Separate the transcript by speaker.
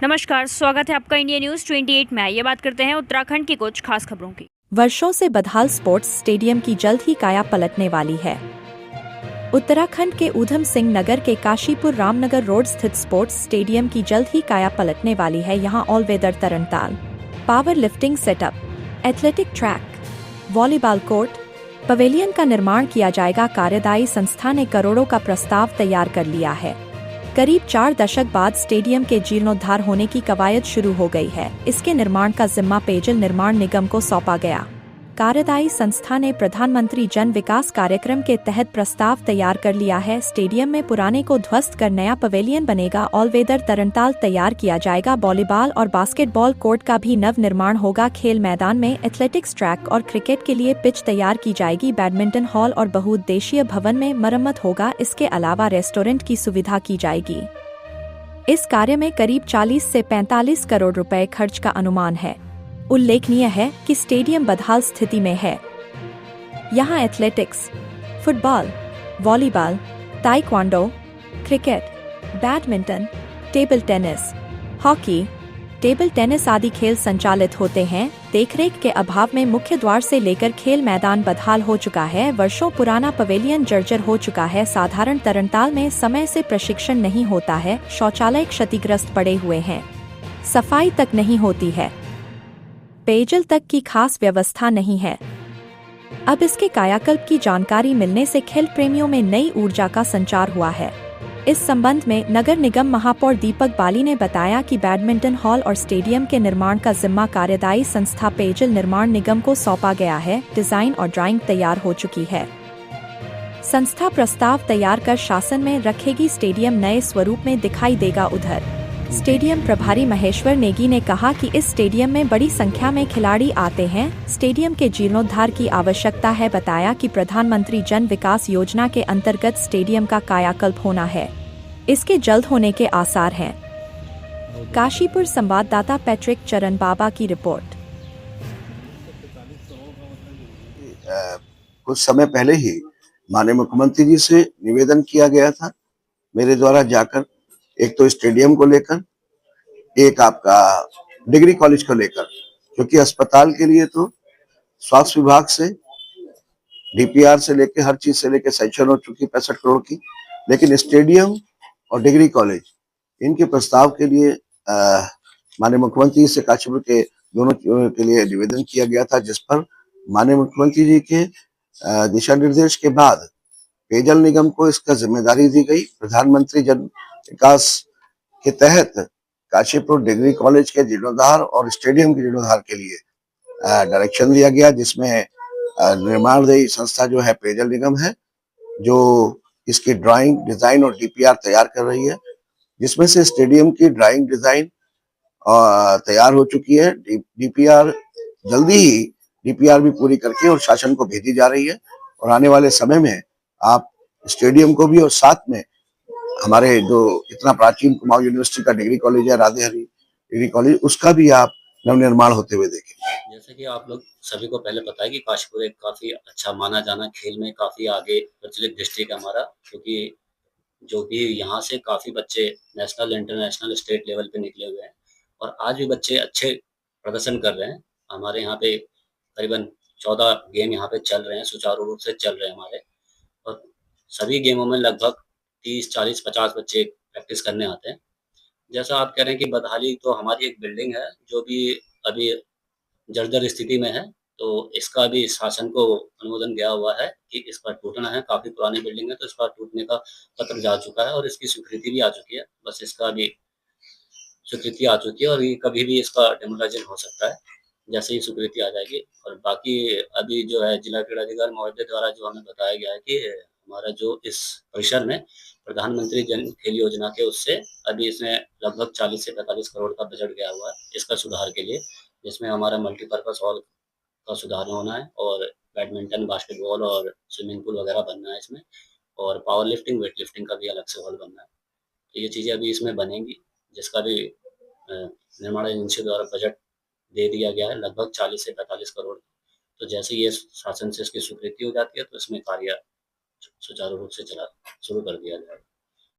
Speaker 1: नमस्कार, स्वागत है आपका इंडिया न्यूज 28 में। ये बात करते हैं उत्तराखंड की कुछ खास खबरों की।
Speaker 2: वर्षों से बदहाल स्पोर्ट्स स्टेडियम की जल्द ही काया पलटने वाली है। उत्तराखंड के ऊधम सिंह नगर के काशीपुर रामनगर रोड स्थित स्पोर्ट्स स्टेडियम की जल्द ही काया पलटने वाली है। यहाँ ऑल वेदर तरणताल, power lifting setup, athletic track, volleyball court, pavilion का निर्माण किया जाएगा। कार्यदायी संस्था ने करोड़ों का प्रस्ताव तैयार कर लिया है। करीब 4 दशक बाद स्टेडियम के जीर्णोद्धार होने की कवायद शुरू हो गई है। इसके निर्माण का जिम्मा पेयजल निर्माण निगम को सौंपा गया। कार्यदायी संस्था ने प्रधानमंत्री जन विकास कार्यक्रम के तहत प्रस्ताव तैयार कर लिया है। स्टेडियम में पुराने को ध्वस्त कर नया पवेलियन बनेगा। ऑल वेदर तरणताल तैयार किया जाएगा। वॉलीबॉल और बास्केटबॉल कोर्ट का भी नव निर्माण होगा। खेल मैदान में एथलेटिक्स ट्रैक और क्रिकेट के लिए पिच तैयार की जाएगी। बैडमिंटन हॉल और बहुउद्देशीय भवन में मरम्मत होगा। इसके अलावा रेस्टोरेंट की सुविधा की जाएगी। इस कार्य में करीब 40 से 45 करोड़ रुपए खर्च का अनुमान है। उल्लेखनीय है कि स्टेडियम बदहाल स्थिति में है। यहाँ athletics, football, volleyball, taekwondo, cricket, badminton, table tennis, hockey, table tennis आदि खेल संचालित होते हैं। देखरेख के अभाव में मुख्य द्वार से लेकर खेल मैदान बदहाल हो चुका है। वर्षों पुराना पवेलियन जर्जर हो चुका है। साधारण तरणताल में समय से प्रशिक्षण नहीं होता है। शौचालय क्षतिग्रस्त पड़े हुए हैं। सफाई तक नहीं होती है। पेयजल तक की खास व्यवस्था नहीं है। अब इसके कायाकल्प की जानकारी मिलने से खेल प्रेमियों में नई ऊर्जा का संचार हुआ है। इस संबंध में नगर निगम महापौर दीपक बाली ने बताया कि बैडमिंटन हॉल और स्टेडियम के निर्माण का जिम्मा कार्यदायी संस्था पेयजल निर्माण निगम को सौंपा गया है। डिजाइन और ड्राइंग तैयार हो चुकी है। संस्था प्रस्ताव तैयार कर शासन में रखेगी। स्टेडियम नए स्वरूप में दिखाई देगा। उधर स्टेडियम प्रभारी महेश्वर नेगी ने कहा कि इस स्टेडियम में बड़ी संख्या में खिलाड़ी आते हैं। स्टेडियम के जीर्णोद्धार की आवश्यकता है। बताया कि प्रधानमंत्री जन विकास योजना के अंतर्गत स्टेडियम का कायाकल्प होना है। इसके जल्द होने के आसार हैं। काशीपुर संवाददाता पैट्रिक चरण बाबा की रिपोर्ट।
Speaker 3: कुछ समय पहले ही माननीय मुख्यमंत्री जी से निवेदन किया गया था मेरे द्वारा जाकर, एक तो स्टेडियम को लेकर, एक आपका डिग्री कॉलेज को लेकर, क्योंकि अस्पताल के लिए तो स्वास्थ्य विभाग से डीपीआर से लेकर हर चीज से लेकर सैंक्शन हो चुकी 65 करोड़ की, लेकिन स्टेडियम और डिग्री कॉलेज इनके प्रस्ताव के लिए माननीय मुख्यमंत्री से काशीपुर के दोनों के लिए निवेदन किया गया था, जिस पर माननीय मुख्यमंत्री जी के दिशा निर्देश के बाद पेयजल निगम को इसका जिम्मेदारी दी गई। प्रधानमंत्री जन विकास के तहत काशीपुर डिग्री कॉलेज के जीर्णोद्धार और स्टेडियम के जीर्णोद्धार के लिए डायरेक्शन दिया गया, जिसमें निर्माणदेही संस्था जो है पेयजल निगम है, जो इसकी ड्राइंग, डिजाइन और डीपीआर तैयार कर रही है, जिसमें से स्टेडियम की ड्राइंग, डिजाइन तैयार हो चुकी है। डीपीआर जल्दी ही डीपीआर भी पूरी करके और शासन को भेजी जा रही है, और आने वाले समय में आप स्टेडियम को भी और साथ में हमारे जो इतना प्राचीन कुमाऊं यूनिवर्सिटी का डिग्री कॉलेज है, राधे हरी डिग्री कॉलेज, उसका भी आप नवनिर्माण होते हुए देखेंगे।
Speaker 4: जैसे कि आप लोग सभी को पहले पता है कि काशीपुर एक काफी अच्छा माना जाना खेल में काफी आगे प्रचलित डिस्ट्रिक्ट है हमारा, क्योंकि जो भी यहाँ से काफी बच्चे नेशनल, इंटरनेशनल, स्टेट लेवल पे निकले हुए हैं और आज भी बच्चे अच्छे प्रदर्शन कर रहे हैं। हमारे यहाँ पे करीबन 14 गेम यहाँ पे चल रहे हैं, सुचारू रूप से चल रहे हैं हमारे, और सभी गेमों में लगभग 30, 40, 50 बच्चे प्रैक्टिस करने आते हैं। जैसा आप कह रहे हैं कि बदहाली, तो हमारी एक बिल्डिंग है जो भी अभी जर्जर स्थिति में है, तो इसका भी शासन को अनुमोदन गया हुआ है कि इस पर टूटना है। काफ़ी पुरानी बिल्डिंग है, तो इस पर टूटने का पत्र जा चुका है और इसकी स्वीकृति भी आ चुकी है। बस इसका भी स्वीकृति आ चुकी है और ये कभी भी इसका डेमोलाइज़ेशन हो सकता है, जैसे ही स्वीकृति आ जाएगी। और बाकी अभी जो है जिला क्रीड़ाधिकारी महोदय द्वारा जो हमें बताया गया है कि हमारा जो इस परिसर में प्रधानमंत्री जन खेल योजना के उससे अभी इसमें लगभग 40 से 45 करोड़ का बजट गया हुआ है इसका सुधार के लिए, जिसमें हमारा मल्टीपर्पज़ हॉल का सुधार होना है और बैडमिंटन, बास्केटबॉल और स्विमिंग पूल वगैरह बनना है इसमें, और पावर लिफ्टिंग, वेट लिफ्टिंग का भी अलग से हॉल बनना है। तो ये चीज़ें अभी इसमें बनेंगी, जिसका भी निर्माण एजेंसी द्वारा बजट दे दिया गया है लगभग 40 से 45 करोड़। तो जैसे ये शासन से इसकी स्वीकृति हो जाती है तो इसमें कार्य सुचारू रूप से चला शुरू कर दिया जाएगा।